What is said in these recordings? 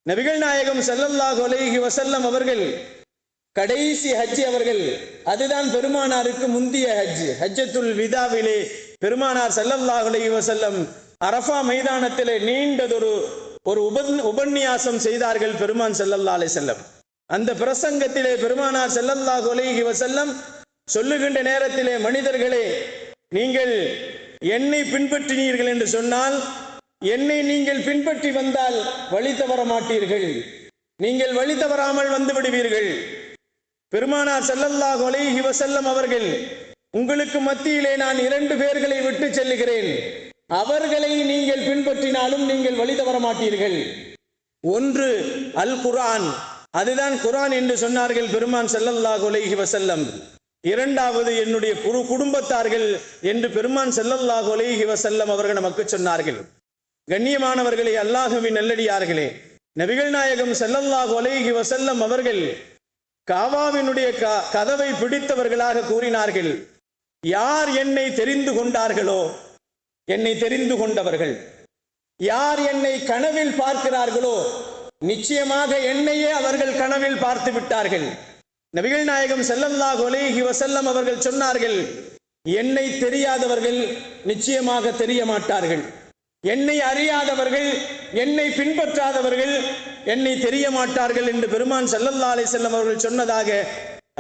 நபிகள் நாயகம் ஸல்லல்லாஹு அலைஹி வஸல்லம் அவர்கள் கடைசி ஹஜ் அவர்கள், அதுதான் பெருமானாருக்கு முந்திய ஹஜ். ஹஜ்ஜத்துல் விதாவிலே பெருமானார் ஸல்லல்லாஹு அலைஹி வஸல்லம் அரஃபா மைதானத்திலே நீண்டதொரு உபன்யாசம் செய்தார்கள் பெருமான் ஸல்லல்லாஹு அலைஹி வஸல்லம். அந்த பிரசங்கத்திலே பெருமானார் ஸல்லல்லாஹு அலைஹி வஸல்லம் சொல்லுகின்ற நேரத்திலே, மனிதர்களே, நீங்கள் என்னை பின்பற்றினீர்கள் என்று சொன்னால், என்னை நீங்கள் பின்பற்றி வந்தால் வழி தவற மாட்டீர்கள், நீங்கள் வழி தவறாமல் வந்து விடுவீர்கள். பெருமானார் ஸல்லல்லாஹு அலைஹி வஸல்லம் அவர்கள், உங்களுக்கு மத்தியிலே நான் 2 பேர்களை விட்டு செல்லுகிறேன், அவர்களை நீங்கள் பின்பற்றினாலும் நீங்கள் வழி தவற மாட்டீர்கள். ஒன்று அல் குர்ஆன், அதுதான் குர்ஆன் என்று சொன்னார்கள் பெருமான் ஸல்லல்லாஹு அலைஹி வஸல்லம். இரண்டாவது என்னுடைய குடும்பத்தார்கள் என்று பெருமான் ஸல்லல்லாஹு அலைஹி வஸல்லம் அவர்கள் நமக்கு சொன்னார்கள். கண்ணியமானவர்களே, அல்லாஹ்வின் நல்லடியார்களே, நபிகள் நாயகம் ஸல்லல்லாஹு அலைஹி வஸல்லம் அவர்கள் காபாவினுடைய கதவை பிடித்தவர்களாக கூறினார்கள், யார் என்னை தெரிந்து கொண்டார்களோ, என்னை தெரிந்து கொண்டவர்கள், யார் என்னை கனவில் பார்க்கிறார்களோ, நிச்சயமாக என்னையே அவர்கள் கனவில் பார்த்து விட்டார்கள். நபிகள் நாயகம் ஸல்லல்லாஹு அலைஹி வஸல்லம் அவர்கள் சொன்னார்கள், என்னை தெரியாதவர்கள் நிச்சயமாக தெரிய மாட்டார்கள், என்னை அறியாதவர்கள், என்னை பின்பற்றாதவர்கள் என்னை தெரிய மாட்டார்கள் என்று பெருமான் ஸல்லல்லாஹு அலைஹி வஸல்லம் அவர்கள் சொன்னதாக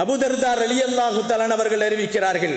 அபூ தர்தா ரலியல்லாஹு தஆலா அவர்கள் அறிவிக்கிறார்கள்.